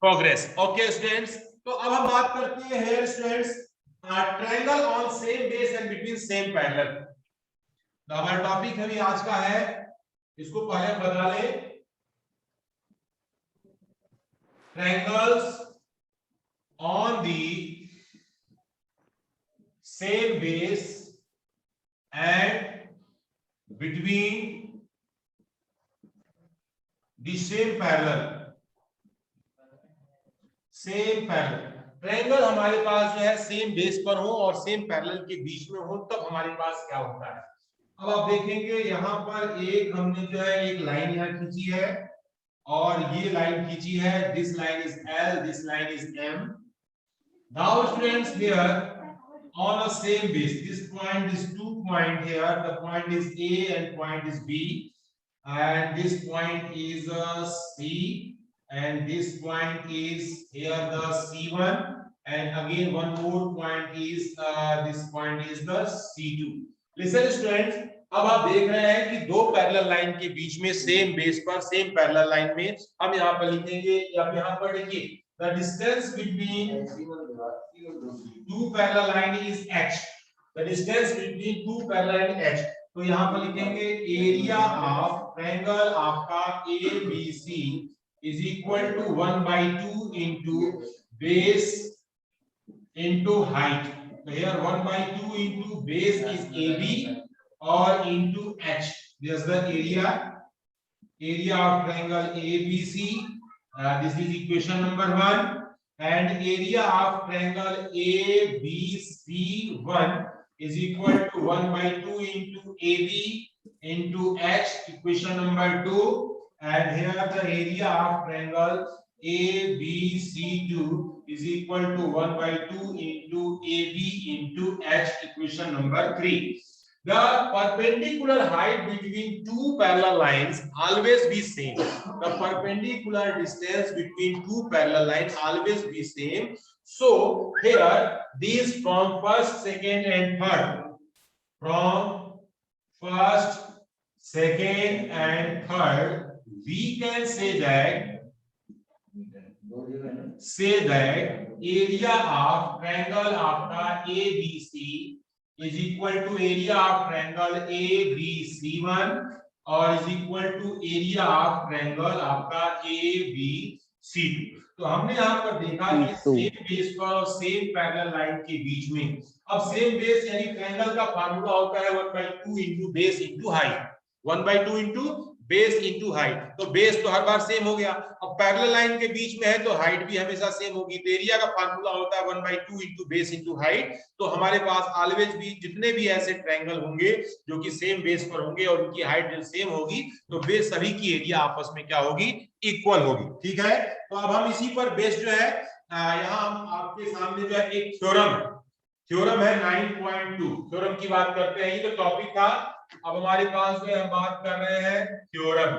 Progress. Okay students, तो अब हम बात करते हैं here students triangle on same base and between same parallel. तो हमारा टॉपिक अभी आज का है, इसको पहले बता ले, triangles on the same base and between the same parallel. Same parallel triangle हमारे पास जो है सेम बेस पर हो और सेम पैरेलल के बीच में हो, तब हमारे पास क्या होता है। अब आप देखेंगे यहां पर एक हमने जो है एक लाइन यहां खींची है और ये लाइन खींची है, this line is L, this line is M। Now students here on a same base, this point is 2 point here, the point is A and point is B, and this point is C, and this point is here the C1, and again one more point is this point is the C2. Listen students, अब आप देख रहे हैं कि दो parallel line के बीच में same base पर सेम पैरेलल लाइन में हम यहाँ पर लिखेंगे, या यहाँ पर देखिए the distance between two parallel line is h, the distance between two parallel line h। तो यहाँ पर लिखेंगे एरिया ऑफ ट्रायंगल आपका ABC is equal to 1/2 into base into height। तो here 1/2 into base is AB or into h, this is the area of triangle ABC। This is equation number 1, and area of triangle ABC1 is equal to 1/2 into AB into h, equation number 2, and here the area of triangle ABC2 is equal to 1/2 into AB into h, equation number 3। The perpendicular height between two parallel lines always be same। The perpendicular distance between two parallel lines always be same। So here these from first, second and third, from first, second and third, we can say that area of triangle आपका ABC is equal to area of triangle ABC1 और is equal to area of triangle आपका ABC2। तो हमने यहाँ पर देखा कि same base पर और सेम पैरेलल लाइन के बीच में, अब सेम बेस यानी ट्रायंगल का फार्मूला होता है 1/2 into base into height, 1/2 into base into height. तो बेस तो हर बार सेम हो गया, अब पैरेलल लाइन के बीच में है तो हाइट भी हमेशा सेम होगी। तो एरिया का फार्मूला होता है 1/2 इंटू बेस इंटू हाइट। तो हमारे पास ऑलवेज भी जितने भी ऐसे ट्रायंगल होंगे जो कि सेम बेस पर होंगे और उनकी हाइट जो सेम होगी, तो बेस सभी की एरिया आपस में क्या होगी, इक्वल होगी। ठीक है, तो अब हम इसी पर बेस जो है यहाँ हम आपके सामने जो है एक थ्योरम है 9.2 थ्योरम की बात करते हैं। ये तो टॉपिक था, अब हमारे पास जो है हम बात कर रहे हैं थ्योरम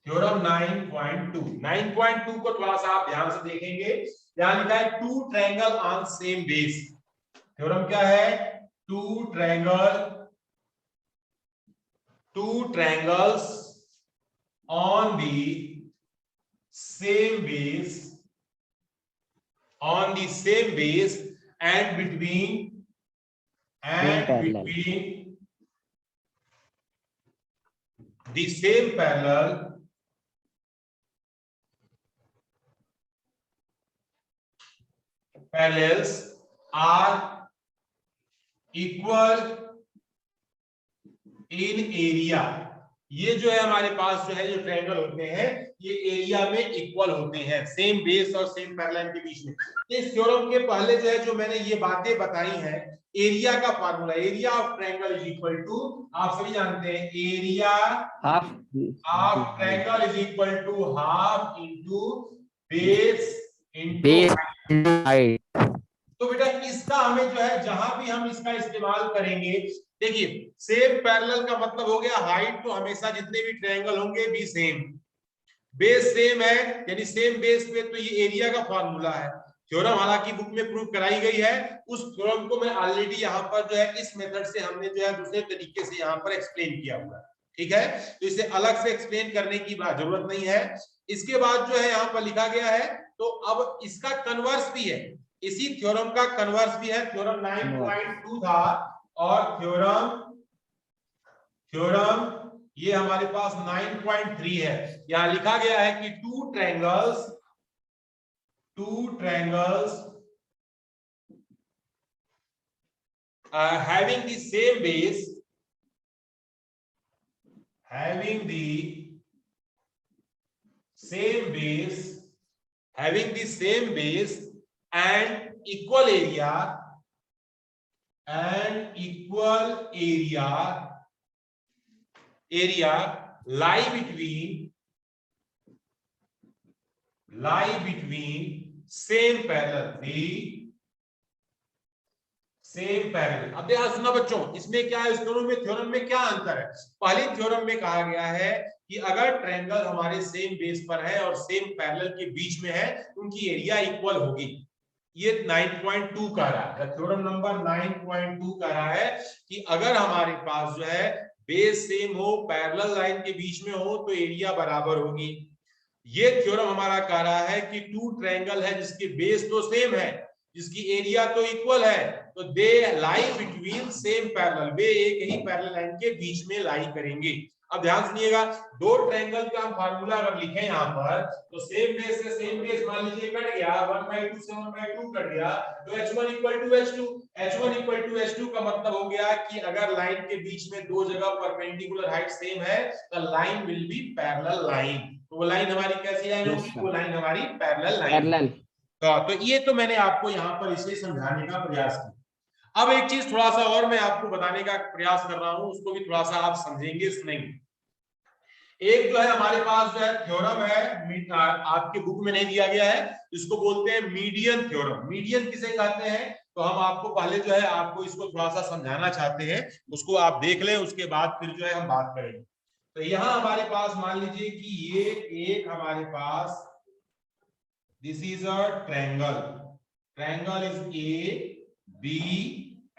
9.2 को थोड़ा सा आप ध्यान से देखेंगे। यहां लिखा है two triangle on same base. Theorem क्या है, two triangles on the same base and between the same parallels are equal in area। ये जो है हमारे पास जो है जो ट्रायंगल होते हैं ये एरिया में इक्वल होते हैं, सेम बेस और सेम पैरेलल के बीच में। इस थ्योरम के पहले जो है जो मैंने ये बातें बताई हैं, एरिया का formula, area of triangle is equal to, आप सभी जानते हैं area of triangle is equal to half into base into height. तो बेटा इसका हमें जो है जहां भी हम इसका इस्तेमाल करेंगे, देखिए सेम पैरेलल का मतलब हो गया हाइट तो हमेशा जितने भी ट्रायंगल होंगे भी सेम, बेस सेम है यानी सेम बेस पे, तो ये एरिया का फार्मूला है। थ्योरम हालांकि बुक में प्रूव कराई गई है, उस थ्योरम को मैं ऑलरेडी यहाँ पर जो है इस मेथड से हमने जो है दूसरे तरीके से यहाँ पर एक्सप्लेन किया हुआ है। ठीक है, तो इसे अलग से एक्सप्लेन करने की जरूरत नहीं है। इसके बाद जो है यहाँ पर लिखा गया है, तो अब इसका कन्वर्स भी है, इसी थ्योरम का कन्वर्स भी है। थ्योरम 9.2 था और थ्योरम ये हमारे पास 9.3 है। यहां लिखा गया है कि two triangles having the same base and equal area lie between same parallel, same parallel. अब ध्यान सुनना बच्चों, इसमें क्या है, इस दोनों में थ्योरम में क्या अंतर है। पहले थ्योरम में कहा गया है कि अगर ट्रायंगल हमारे सेम बेस पर है और सेम पैरेलल के बीच में है, उनकी एरिया इक्वल होगी। ये 9.2 कह रहा है, थ्योरम नंबर 9.2 कह रहा है कि अगर हमारे पास जो है बेस सेम हो, पैरेलल लाइन के बीच में हो, तो एरिया बराबर होगी। ये थ्योरम हमारा कह रहा है कि टू ट्रायंगल है जिसके बेस तो सेम है, जिसकी एरिया तो इक्वल है, तो दे लाई बिटवीन सेम पैरेलल, वे एक ही पैरेलल लाइन के बीच में लाई करेंगे। अब ध्यान सुनिएगा, दो ट्रायंगल का हम फार्मूला अगर लिखें यहाँ पर, तो सेम बेस से सेम बेस मान लीजिए कट गया, 1/2 से 1/2 कट गया, तो h1 = h2। h1 = h2 का मतलब हो गया कि अगर लाइन के बीच में दो जगह परपेंडिकुलर हाइट सेम है, तो line will be parallel line. तो वो लाइन हमारी कैसी लाइन होगी, वो लाइन हमारी पैरेलल लाइन। तो ये तो मैंने आपको यहाँ पर इसे समझाने का प्रयास किया। अब एक चीज थोड़ा सा और मैं आपको बताने का प्रयास कर रहा हूं, उसको भी थोड़ा सा आप समझेंगे सुनेंगे। एक जो है हमारे पास जो है थ्योरम है, आपके बुक में नहीं दिया गया है, इसको बोलते हैं मीडियन थ्योरम। मीडियन किसे कहते हैं, तो हम आपको पहले जो है आपको इसको थोड़ा सा समझाना चाहते हैं, उसको आप देख लें, उसके बाद फिर जो है हम बात करेंगे। तो यहाँ हमारे पास मान लीजिए कि ये एक हमारे पास, this is a triangle is A, B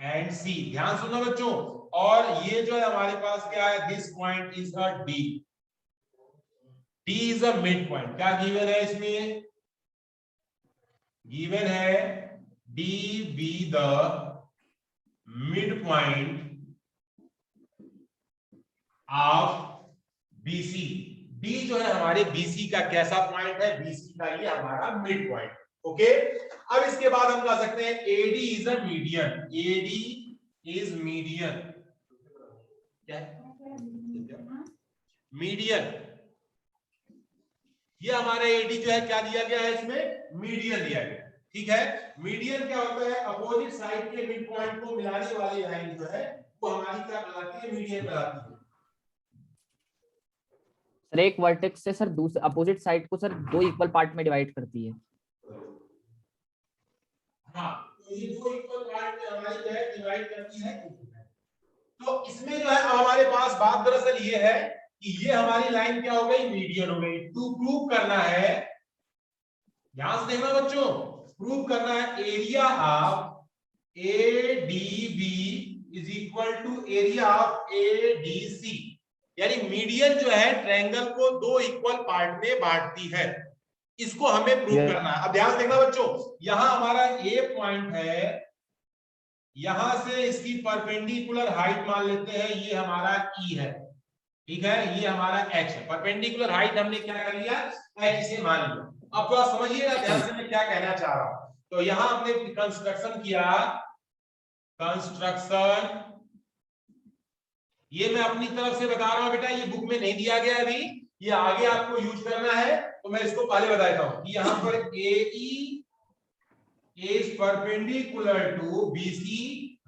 and C। ध्यान सुनना बच्चों, और ये जो है हमारे पास क्या है, this point is a D। D is a mid point। क्या गिवन है इसमें, गिवन है D be the midpoint of BC। D जो है हमारे BC का कैसा पॉइंट है, BC का ये हमारा मिड पॉइंट। ओके, अब इसके बाद हम कह सकते हैं AD is a median. AD is median, क्या है मीडियन। ये हमारा AD जो है क्या दिया गया है, इसमें मीडियन दिया गया। ठीक है, मीडियन क्या होता है, अपोजिट साइड के मिड पॉइंट को मिलाने वाली लाइन जो है वो हमारी क्या कहलाती है, मीडियन कहलाती है। सर एक वर्टेक्स से सर दूसरे अपोजिट साइड को सर दो इक्वल पार्ट में डिवाइड करती है। हाँ, तो ये दो इक्वल पार्ट में हमारी जो है डिवाइड करती है। तो इसमें जो है हमारे पास बात दरअसल ये है कि ये हमारी लाइन क्या हो गई, मीडियन हो गई। टू प्रूव करना है, ध्यान से देखना बच्चों, प्रूव करना है area of ADB is equal to area of ADC। यानी मीडियन जो है ट्रायंगल को दो इक्वल पार्ट में बांटती है, इसको हमें प्रूव करना है। अब ध्यान से देखना बच्चों, यहां हमारा A पॉइंट है, यहां से इसकी परपेंडिकुलर हाइट मान लेते हैं, ये हमारा E है। ठीक है, ये हमारा H है। परपेंडिकुलर हाइट हमने क्या कर लिया, H से मान लिया। अब थोड़ा समझिएगा ध्यान से मैं क्या कहना चाह रहा हूं। तो यहां हमने कंस्ट्रक्शन किया, कंस्ट्रक्शन ये मैं अपनी तरफ से बता रहा हूं बेटा, ये बुक में नहीं दिया गया अभी, ये आगे आपको यूज करना है, तो मैं इसको पहले बता देता हूं कि यहां पर AE is perpendicular to BC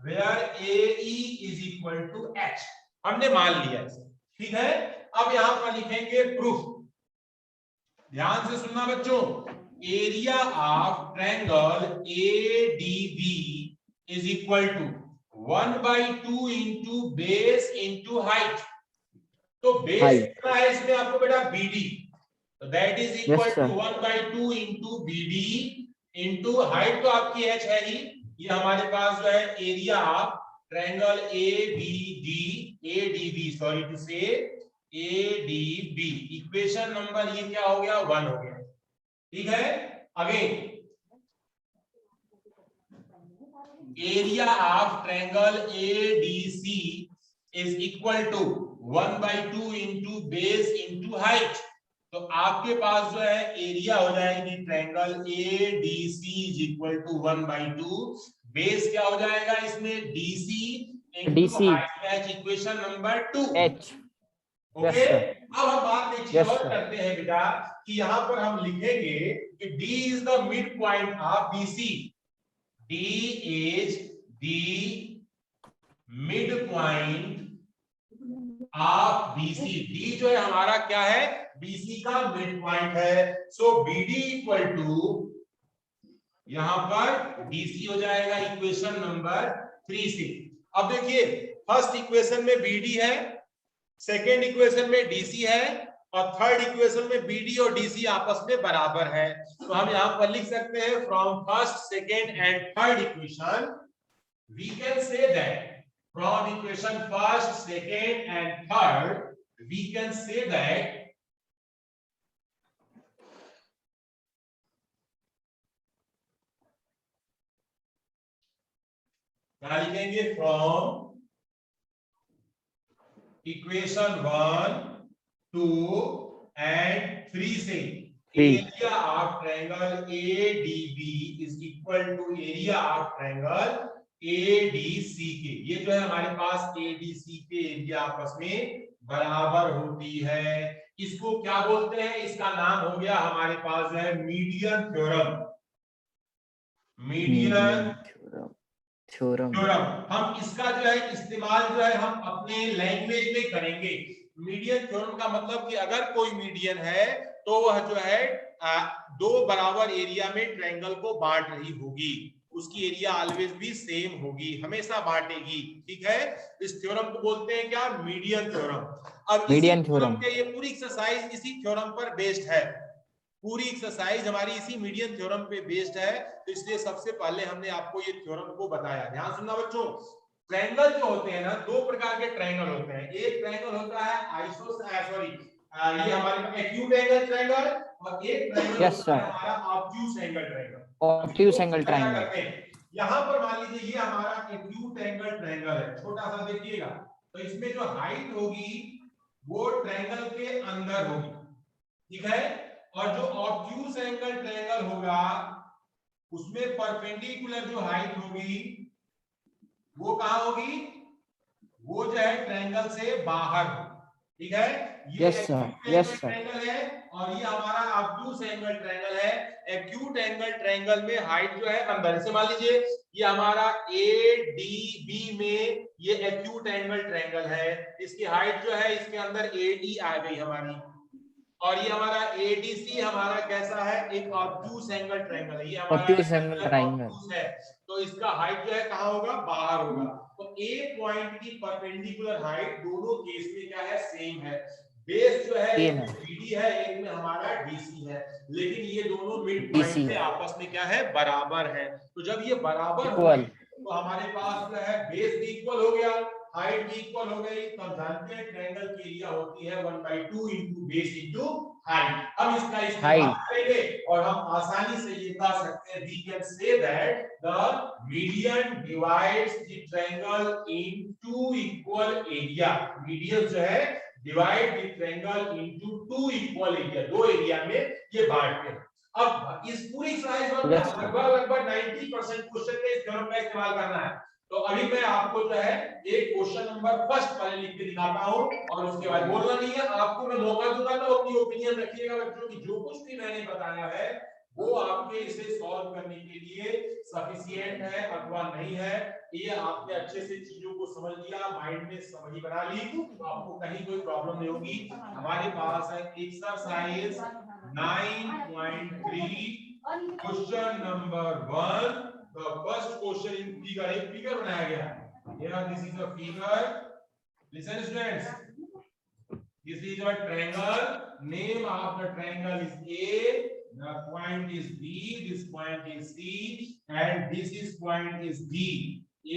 where AE is equal to H। हमने मान लिया इसे, ठीक है। अब यहां पर लिखेंगे प्रूफ, ध्यान से सुनना बच्चों, area of triangle ADB is equal to 1/2 into base into height. तो बेस कितना है इसमें आपको बेटा, BD, तो that is equal to 1/2 into BD into height तो आपकी H है ही। ये हमारे पास जो है area of triangle ADB sorry two से ADB। इक्वेशन नंबर ये क्या हो गया, 1 हो गया। ठीक है, again area of triangle ADC is equal to 1/2 into base into height. तो आपके पास जो है एरिया हो जाएगी triangle ADC is equal to 1/2, base क्या हो जाएगा इसमें DC into DC height, equation number 2। H। Okay, Yes, sir. अब हम बात एक चीज Yes, और sir. करते हैं बेटा कि यहां पर हम लिखेंगे कि D is the mid point of BC। D is the midpoint of BC। D जो है हमारा क्या है, BC का मिड पॉइंट है। सो BD इक्वल टू यहां पर DC हो जाएगा इक्वेशन नंबर 3 से। अब देखिए फर्स्ट इक्वेशन में BD है, सेकेंड इक्वेशन में DC है, और थर्ड इक्वेशन में BD और DC आपस में बराबर है। तो हम यहां पर लिख सकते हैं from first, second and third equation we can say that, from equation first, second and third we can say that क्या लिखेंगे, फ्रॉम इक्वेशन 1, 2 एंड 3 से area of triangle ADB is equal to area of triangle ADC के। ये जो है हमारे पास ADC के area आपस में बराबर होती है। इसको क्या बोलते हैं, इसका नाम हो गया हमारे पास है मीडियन थ्योरम। Median theorem. हम इसका जो है इस्तेमाल जो है हम अपने लैंग्वेज में करेंगे। मीडियन थ्योरम का मतलब कि अगर कोई मीडियन है तो वह जो है दो बराबर एरिया में ट्रायंगल को बांट रही होगी, उसकी एरिया ऑलवेज भी सेम होगी, हमेशा बांटेगी। ठीक है, इस थ्योरम को बोलते हैं क्या, मीडियन थ्योरम। अब इसी थ्योरम के ये पूरी एक्सरसाइज इसी थ्योरम पर बेस्ड है, पूरी एक्सरसाइज हमारी इसी मीडियन थ्योरम पे बेस्ड है। तो इसलिए सबसे पहले हमने आपको ये थ्योरम को बताया। ध्यान सुनना बच्चों, ट्रायंगल जो होते हैं ना, दो प्रकार के ट्रायंगल होते हैं। एक ट्रायंगल होता है ये हमारे एक्यूट एंगल ट्रायंगल, और एक ट्रायंगल होता है हमारा obtuse angle triangle. Obtuse angle triangle. यहां पर मान लीजिए ये हमारा एक्यूट एंगल ट्रायंगल है, छोटा सा देखिएगा। तो इसमें जो हाइट होगी वो ट्रायंगल के अंदर होगी, ठीक है। और जो ऑब्ट्यूज एंगल ट्रायंगल होगा उसमें परपेंडिकुलर जो हाइट होगी वो कहां होगी, वो जो है ट्रायंगल से बाहर होगी। ठीक है, ये एक्यूट ट्रायंगल है और ये हमारा ऑब्ट्यूज एंगल ट्रायंगल है। एक्यूट एंगल ट्रायंगल में हाइट जो है अंदर, जैसे मान लीजिए ये हमारा ADB में ये एक्यूट एंगल ट्रायंगल है, इसकी हाइट जो है इसके अंदर AD आ गई हमारी, और ये हमारा ADC हमारा कैसा है, एक ऑब्ट्यूज एंगल ट्रायंगल है। ये हमारा ऑब्ट्यूज एंगल ट्रायंगल है, तो इसका हाइट जो है कहां होगा, बाहर होगा। तो A पॉइंट की परपेंडिकुलर हाइट दोनों केस में क्या है, सेम है। बेस जो है एक में BD है, एक में हमारा DC है, लेकिन ये दोनों मिड पॉइंट पे आपस में क्या है, बराबर है। तो जब ये बराबर हो तो हमारे पास जो है बेस भी इक्वल हो गया, हाइट भी इक्वल हो गई। तो हम जानते हैं ट्रायंगल की एरिया होती है 1/2 इंटू बेस इंटू हाइट। हम इसका इस्तेमाल करेंगे और हम आसानी से ये कह सकते हैं, we can say that the median divides the triangle into equal area. Median जो है divide the triangle into two equal area, दो एरिया में ये बांटते हैं। अब इस पूरी एक्सरसाइज में लगभग 90% क्वेश्चन में इस थ्योरम का इस्तेमाल करना है। तो अभी मैं आपको जो है एक क्वेश्चन नंबर फर्स्ट पहले लिख के दिखाता हूं, और उसके बाद बोलना नहीं है, आपको मैं मौका दूंगा तो अपनी ओपिनियन रखिएगा बच्चों की। जो कुछ भी मैंने बताया है वो आपके इसे सॉल्व करने के लिए सफिशिएंट है अथवा नहीं है, ये आपने अच्छे से चीजों को समझ लिया, माइंड में समझ बना ली, तो आपको कहीं कोई प्रॉब्लम नहीं होगी। हमारे पास है exercise 9.3 question number 1। The first question in figure, एक figure बनाया गया है। Here this is a figure. Listen students. This is a triangle. Name of the triangle is A. The point is B. This point is C. And this is point is D.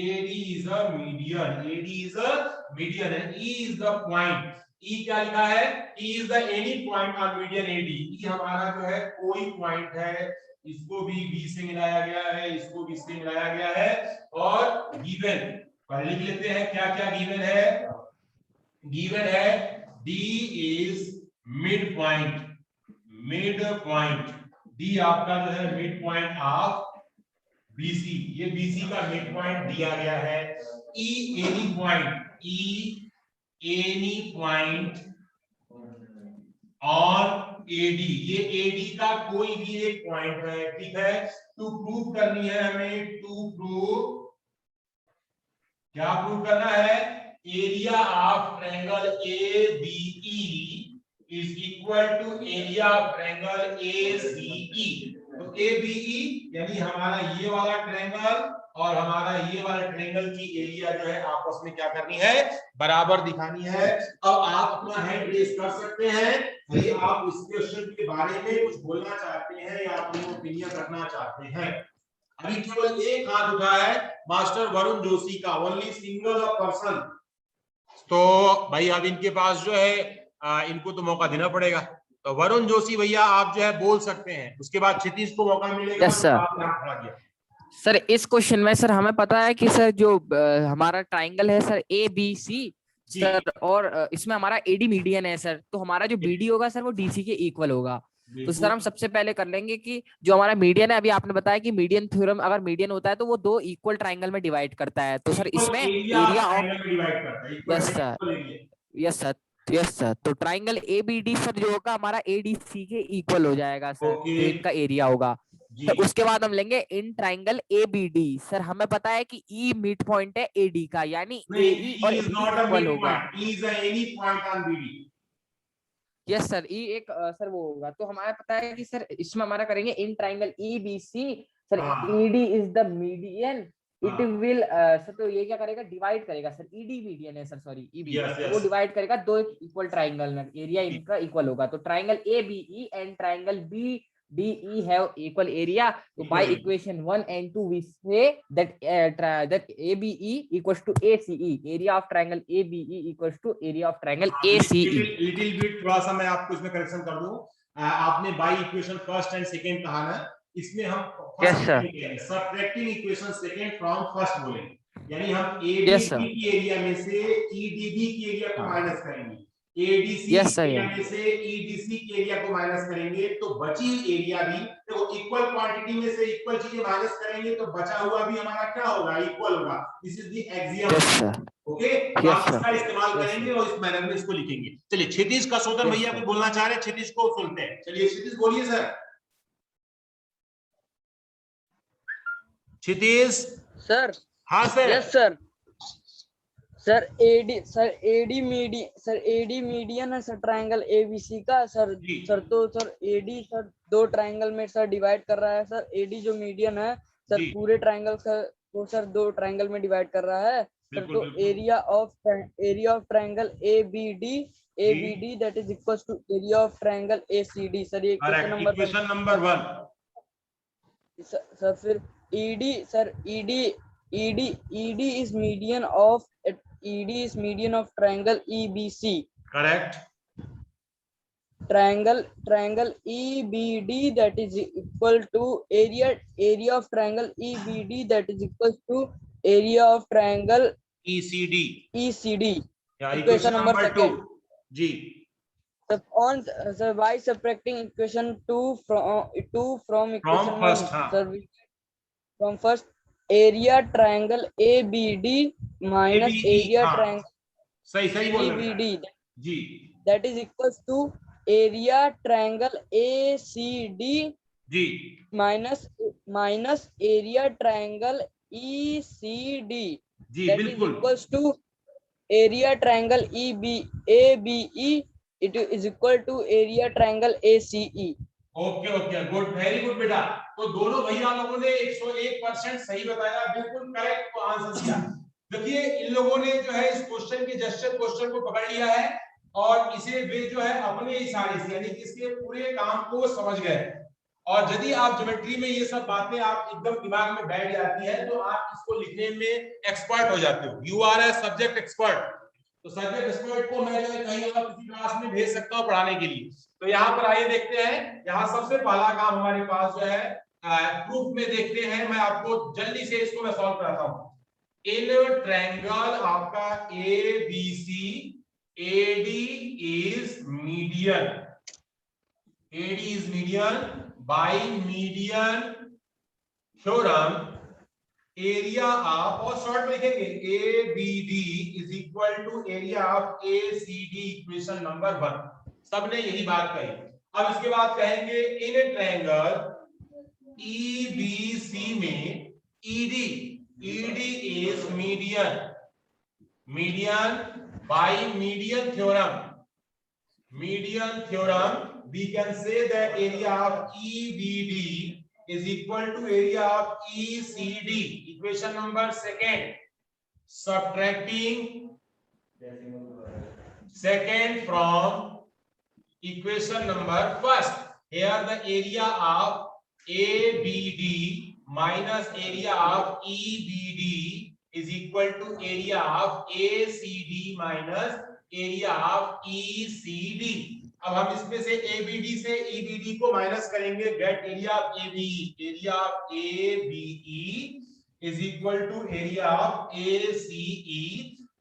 AD is a median. AD is a median and E is the point. ई क्या लिखा है, E is the any point on median AD. E हमारा जो है कोई point है, इसको भी बी से मिलाया गया है, इसको बी से मिलाया गया है, और गिवन पर लिख लेते हैं क्या क्या गिवन है। गिवन है D is midpoint, midpoint D आपका जो है मिड पॉइंट ऑफ बीसी, ये बीसी का मिड पॉइंट दिया गया है। E any point, E any point on AD, ये एडी का कोई भी एक पॉइंट है, ठीक है। टू प्रूव करनी है हमें, टू प्रूव, क्या प्रूव करना है, area of triangle A B E is equal to area of triangle A C E. तो ए बी ई यानी हमारा ये वाला ट्रायंगल और हमारा ये वाला ट्रायंगल की एरिया जो है आपस में क्या करनी है, बराबर दिखानी है। अब आप अपना हैंड रेज कर सकते हैं यदि आप इस क्वेश्चन के बारे में कुछ बोलना चाहते हैं या अपनी ओपिनियन रखना चाहते हैं। अभी केवल एक हाथ उठा है मास्टर वरुण जोशी का, ओनली सिंगल पर्सन। तो भाई अब इनके पास जो है इनको तो मौका देना पड़ेगा। तो वरुण जोशी भैया आप जो है बोल सकते हैं, उसके बाद क्षितिज को मौका मिलेगा। Yes sir. आपने हाथ खड़ा किया। सर इस क्वेश्चन में सर हमें पता है कि सर जो हमारा ट्राइंगल है sir A B C sir, और इसमें हमारा एडी मीडियन है सर, तो हमारा जो बीडी होगा सर वो डीसी के इक्वल होगा। तो सर हम सबसे पहले कर लेंगे कि जो हमारा मीडियन है, अभी आपने बताया कि मीडियन थ्योरम अगर मीडियन होता है तो वो दो इक्वल ट्राइंगल में डिवाइड करता है। तो सर इसमें area of, yes sir, yes sir, yes sir, तो triangle A B D sir जो होगा हमारा ए डी सी के इक्वल हो जाएगा सर, जो इनका एरिया होगा। तो उसके बाद हम लेंगे in triangle A B D, sir हमें पता है कि ई मिड पॉइंट है ए डी का, यानी ए ई और इक्वल होगा। यस सर, ई एक सर वो होगा। तो हमारा पता है कि सर इसमें हमारा करेंगे in triangle E B C sir, E D is the median, it will sir, तो ये क्या करेगा, डिवाइड करेगा सर, ईडी मीडियन है सर, सॉरी ई बी, तो वो डिवाइड करेगा दो इक्वल ट्राइंगल में, एरिया इनका इक्वल होगा। तो triangle A B E and triangle B D E have equal area. तो by equation 1 and 2 we say that that ABE equals to ACE, area of triangle ABE equals to area of triangle ACE। Little bit थोड़ा सा मैं आपको इसमें correction कर दूं, आपने by equation first and second कहा ना, इसमें हम subtracting equation second from first बोलेंगे, यानी हम एबीसी की एरिया में से ईडीबी की एरिया को माइनस करेंगे, एडीसी की एरिया में से ईडीसी की एरिया को माइनस करेंगे, तो बची एरिया भी देखो इक्वल क्वांटिटी में से इक्वल चीजें माइनस करेंगे तो बचा हुआ भी हमारा क्या होगा, इक्वल होगा। This is the axiom, okay. आप इसका इस्तेमाल करेंगे और इस मैनर में इसको लिखेंगे। चलिए क्षितिज का सोदन भैया कुछ बोलना चाह रहे हैं, क्षितिज को सुनते हैं। चलिए क्षितिज बोलिए सर। क्षितिज सर। हाँ sir. Yes sir. Sir AD median है सर ट्रायंगल एबीसी का सर। सर तो सर एडी सर दो ट्रायंगल में सर डिवाइड कर रहा है सर। एडी जो मीडियन है सर पूरे ट्रायंगल को सर दो ट्रायंगल में डिवाइड कर रहा है सर। तो area of triangle ABD that is equals to area of triangle ACD. Sir ये क्वेश्चन नंबर 1 सर। फिर ED is median of triangle EBC. Correct. Triangle EBD that is equal to area of triangle EBD that is equal to area of triangle ECD. Yeah, equation number 2. G. So by subtracting equation 2 from equation 1, sir, from first area triangle ABD minus area triangle सही बोल रहे हैं जी, that is equals to area triangle ACD जी minus area triangle ECD जी, बिल्कुल equals to area triangle ABE it is equal to area triangle ACE। Okay, good, very good बेटा। तो दोनों भैया लोगों ने 101% सही बताया, बिल्कुल करेक्ट आंसर दिया। देखिए इन लोगों ने जो है इस क्वेश्चन के जस्टिस क्वेश्चन को पकड़ लिया है और इसे वे जो है अपने इशारे से यानी कि इसके पूरे काम को समझ गए। और यदि आप ज्योमेट्री में ये सब बातें आप एकदम दिमाग में बैठ जाती है तो आप इसको लिखने में एक्सपर्ट हो जाते हो। You are a subject expert. तो सब्जेक्ट एक्सपर्ट को मैं जो है कहीं और किसी क्लास में भेज सकता हूँ पढ़ाने के लिए। तो यहाँ पर आइए देखते हैं, यहाँ सबसे पहला काम हमारे पास जो है प्रूफ में देखते हैं। मैं आपको जल्दी से इसको मैं सॉल्व कराता हूँ। इन ट्रायंगल आपका A B C, AD is median, AD is median by median theorem, area of, और शॉर्ट में लिखेंगे A B D is equal to area of A C D, equation number 1। सबने यही बात कही। अब इसके बाद कहेंगे in triangle E B C में ED, ED is median, median by median theorem, median theorem, we can say that area of EBD is equal to area of ECD, equation number 2. Subtracting second from equation number 1. Here the area of ABD minus area of EBD is equal to area of ACD minus area of ECD। अब हम इसमें से ABD से EBD को minus करेंगे, get area of ABE, area of ABE is equal to area of ACE।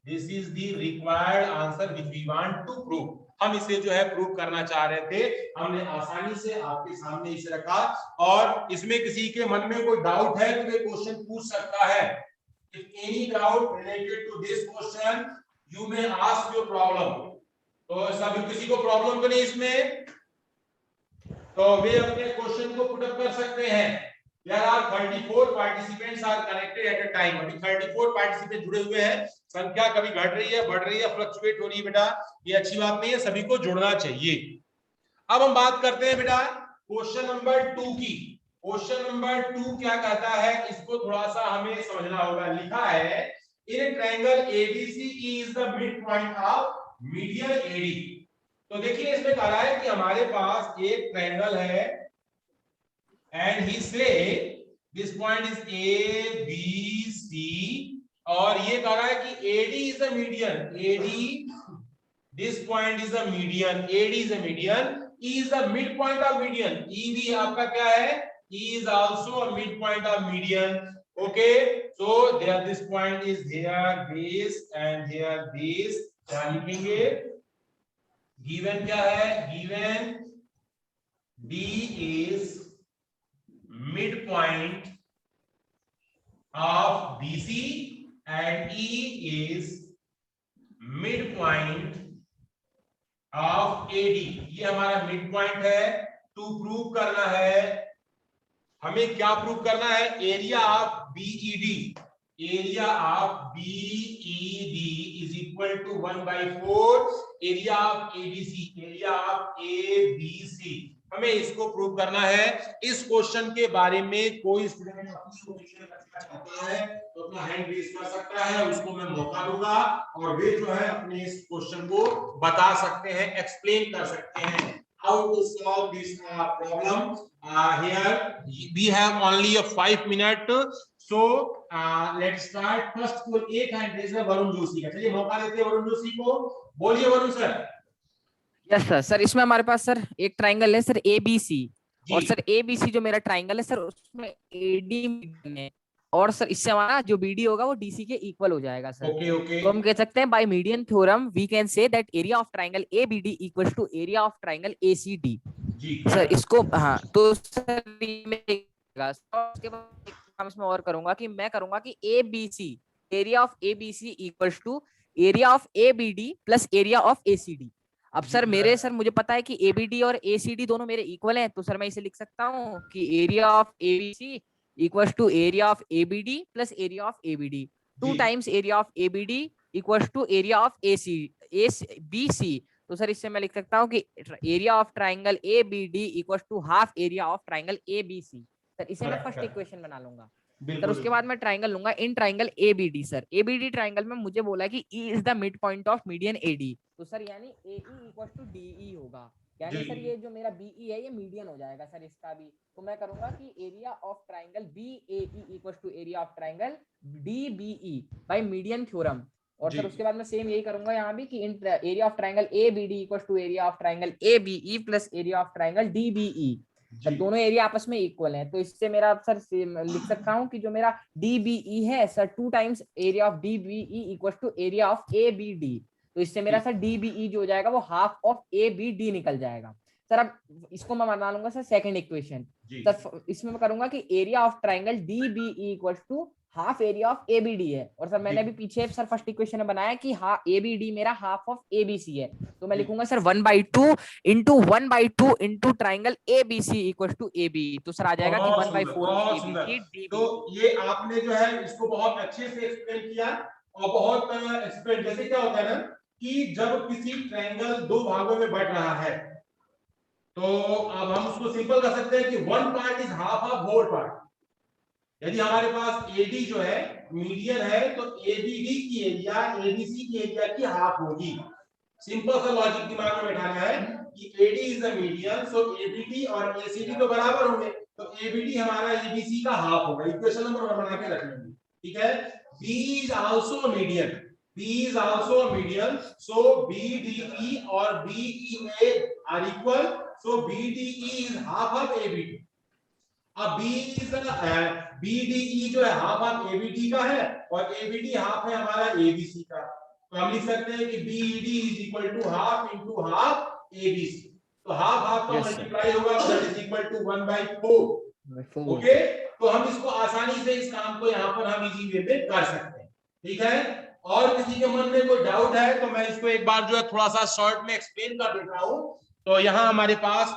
This is the required answer which we want to prove। हम इसे जो है प्रूव करना चाह रहे थे, हमने आसानी से आपके सामने इसे रखा। और इसमें किसी के मन में कोई डाउट है तो ये क्वेश्चन पूछ सकता है। If any doubt related to this question, you may ask your problem। तो सभी किसी को प्रॉब्लम तो नहीं इसमें, तो वे अपने क्वेश्चन को पुट अप कर सकते हैं। There are 34 participants are connected at a time। अभी 34 पार्टिसिपेंट जुड़े हुए हैं। संख्या कभी घट रही है, बढ़ रही है, फ्लक्चुएट हो रही है बेटा, ये अच्छी बात नहीं है, सभी को जुड़ना चाहिए। अब हम बात करते हैं बेटा क्वेश्चन नंबर 2 की। क्वेश्चन नंबर 2 क्या कहता है, इसको थोड़ा सा हमें समझना होगा। लिखा है in a triangle ABC E is the midpoint of median AD। तो देखिए इसमें कह रहा है कि हमारे पास एक ट्रायंगल है and he say this point is ABC, और ये कह रहा है कि AD is a median, AD this point is a median, AD is a median, E is the midpoint of median, E भी आपका क्या है, E is also a midpoint of median। Okay, so there this point is here base and here base, क्या लिखेंगे, given क्या है, given D is midpoint of BC and E is midpoint of AD। ये हमारा midpoint है। To prove करना है, हमें क्या प्रूव करना है, area of BED, area of BED is equal to 1/4 area of ABC, area of ABC। हमें इसको प्रूव करना है। इस क्वेश्चन के बारे में कोई स्टूडेंट अपनी ओपिनियन रखना चाहता है तो अपना हैंड रेज कर सकता है, उसको मैं मौका दूंगा और वे जो है अपने इस क्वेश्चन को बता सकते हैं, एक्सप्लेन कर सकते हैं। How to solve this problem? Here we have only a 5 minute, so let's start। First को एक हैंड रेज है वरुण जोशी का, चलिए मौका देते हैं वरुण जोशी को। बोलिए Varun sir. Yes sir. Sir इसमें हमारे पास सर एक ट्रायंगल है सर ABC, और सर ABC जो मेरा ट्रायंगल है सर उसमें AD है, और सर इससे हमारा जो BD होगा वो DC के इक्वल हो जाएगा सर। ओके तो हम कह सकते हैं by median theorem we can say that area of triangle ABD equals to area of triangle ACD। सर इसको हाँ, तो सर उसके बाद काम इसमें और करूंगा कि मैं करूंगा कि ABC, area of ABC equals to area of ABD plus area of ACD। अब सर मुझे पता है कि ABD और ACD दोनों मेरे इक्वल हैं, तो सर मैं इसे लिख सकता हूँ कि area of ABC equals to area of ABD plus area of ABD, 2 times area of ABD equals to area of BC। तो सर इससे मैं लिख सकता हूँ कि area of triangle ABD equals to half area of triangle ABC। Sir इसे मैं first equation बना लूंगा। सर उसके बाद मैं ट्राइंगल लूंगा in triangle ABD। Sir ABD triangle में मुझे बोला है कि E is the mid point of median AD, तो सर यानी AE इक्वल्स टू DE होगा, यानी सर ये जो मेरा BE है ये मीडियन हो जाएगा सर इसका भी। तो मैं करूंगा कि area of triangle BAE equals to area of triangle DBE by median theorem. और जी। सर उसके बाद मैं सेम यही करूंगा यहाँ भी कि area of triangle A B D equal to area of triangle A B E plus area of triangle D B E. जी दोनों एरिया आपस में इक्वल हैं, तो इससे मेरा सर लिख सकता हूँ कि जो मेरा डी बी ई है sir 2 times area of D B E equal to area of A B D. तो इससे मेरा सर डी बी ई जो हो जाएगा वो half of A B D निकल जाएगा। सर अब इसको मैं बना लूंगा सर सेकंड इक्वेशन। जी सर इसमें मैं करूंगा कि area of triangle D B E equal to half area of A B D है। और सर मैंने जी। अभी पीछे सर फर्स्ट इक्वेशन में बनाया कि हाँ ए बी डी मेरा half of A B C है, तो मैं जी। लिखूंगा sir 1/2 into 1/2 into triangle A B C equal to A B. तो सर आ जाएगा कि बहुत 1/4 सुंदर, बहुत सुंदर। तो ये आपने जो है इसको बहुत अच्छे से एक्सप्लेन किया और बहुत एक्सप्लेन, जैसे क्या होता है ना कि जब किसी ट्रायंगल दो भागों में बढ़ रहा है तो अब हम उसको सिंपल कर सकते हैं कि one part is half of whole part. यदि हमारे पास AD जो है मीडियन है तो ABD की एरिया ABC की एरिया की हाफ होगी। सिंपल सा लॉजिक दिमाग में बैठाना है कि AD is the median, so ABD और ACD तो बराबर होंगे, तो ABD हमारा ABC का हाफ होगा। इक्वेशन नंबर 1 बना के रख लेंगे, ठीक है। B is also a median, B is also a median, so BDE और BEA are equal, so BDE is half of ABD। अब BDE जो है हाफ ऑफ ABD का है और ABD हाफ है हमारा ABC का, तो हम लिख सकते हैं कि BED is equal to half into half ABC। तो हाफ हाफ का मल्टीप्लाई होगा, that is equal to 1/4। Okay, तो हम इसको आसानी से इस काम को यहाँ पर हम इजी वे में कर सकते हैं, ठीक है। और किसी के मन में कोई डाउट है तो मैं इसको एक बार जो है थोड़ा सा शॉर्ट में एक्सप्लेन कर देता हूँ। तो यहाँ हमारे पास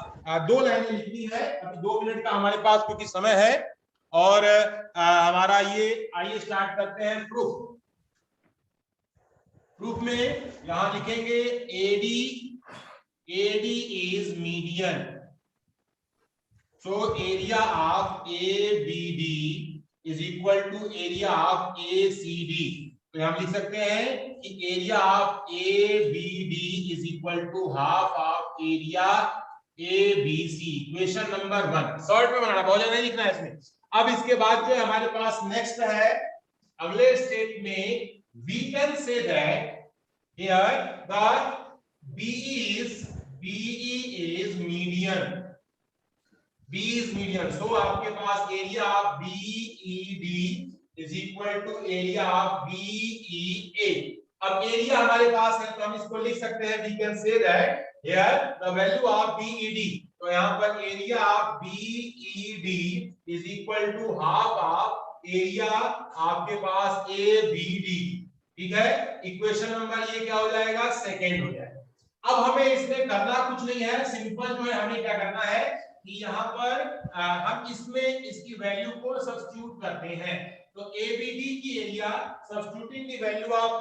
2 लाइनें लिखनी है, अभी 2 मिनट का हमारे पास क्योंकि समय है, और हमारा ये आइए स्टार्ट करते हैं प्रूफ। प्रूफ में यहां लिखेंगे AD is median, so area of ABD is equal to area of ACD। तो हम लिख सकते हैं कि area of ABD is equal to half of area ABC। Equation number 1 short में बनाना, बहुत ज्यादा नहीं लिखना है इसमें। अब इसके बाद जो हमारे पास नेक्स्ट है अगले स्टेप में, we can say that here the BE is median, B is median, so आपके पास area of BED is equal to area of BEA। अब एरिया हमारे पास है तो हम इसको लिख सकते हैं, we can say that here the value of BED, तो यहाँ पर area of BED is equal to half of area आपके पास ABD, ठीक है। इक्वेशन नंबर ये क्या हो जाएगा, सेकेंड हो जाएगा। अब हमें इसमें करना कुछ नहीं है, सिंपल जो है हमें क्या करना है कि यहाँ पर हम इसमें इसकी वैल्यू को सब्स्टिट्यूट करते हैं। तो ABD की area, substituting the value of,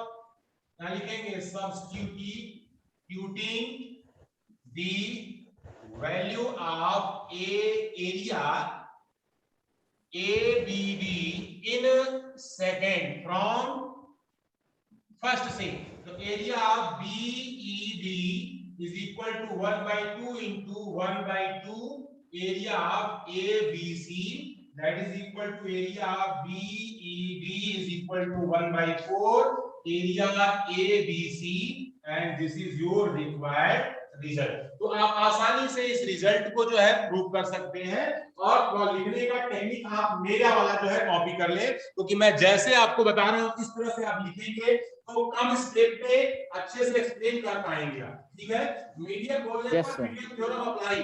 क्या लिखेंगे, substituting the value of area ABD in second from first से। तो area of BED is equal to 1/2 into 1/2 area of ABC, that is equal to area of BED is equal to 1/4 area ABC, and this is your required result। तो आप आसानी से इस result को जो है प्रूव कर सकते हैं, और लिखने का टेक्निक आप मेरा वाला जो है कॉपी कर ले, क्योंकि मैं जैसे आपको बता रहा हूँ इस तरह से आप लिखेंगे तो कम स्टेप पे अच्छे से एक्सप्लेन कर पाएंगे आप, ठीक है। मीडियन बोलने पर मीडियन थ्योरम अप्लाई,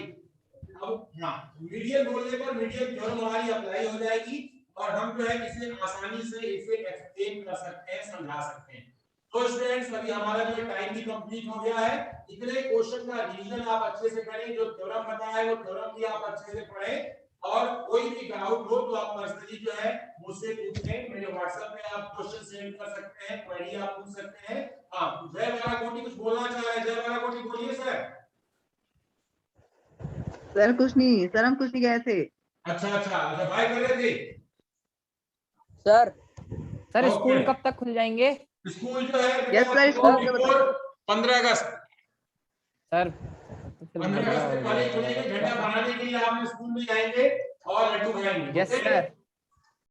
अब हाँ मीडियन बोलने पर मीडियन थ्योरम हमारी अप्लाई हो जाएगी और हम जो है इसे आसानी से इसे एक्सप्लेन कर सकते हैं, समझा सकते हैं। तो स्टूडेंट्स अभी हमारा जो टाइम भी कंप्लीट हो गया है। इतने क्वेश्चन का रिवीजन आप अच्छे से करें, जो थ्योरम बताया है वो थ्योरम भी आप अच्छे से पढ़ें, और कोई भी डाउट हो तो आप पर्सनली जो है मुझसे पूछें, मेरे व्हाट्सएप पे आप क्वेश्चन सेंड कर सकते हैं, क्वेरी आप पूछ सकते हैं। हां जय बाराकोटी कुछ बोलना चाह रहे हैं, जय बाराकोटी बोलिए सर। सर कुछ नहीं, सर हम कुछ नहीं गए थे। अच्छा बाय कर रहे थे सर। सर स्कूल कब तक खुल जाएंगे? स्कूल जो है यस सर, स्कूल 15 अगस्त सर 15 अगस्त से पहले खुलेंगे। झंडा बनाने के लिए आप स्कूल में जाएंगे और लड्डू खाएंगे। Yes sir.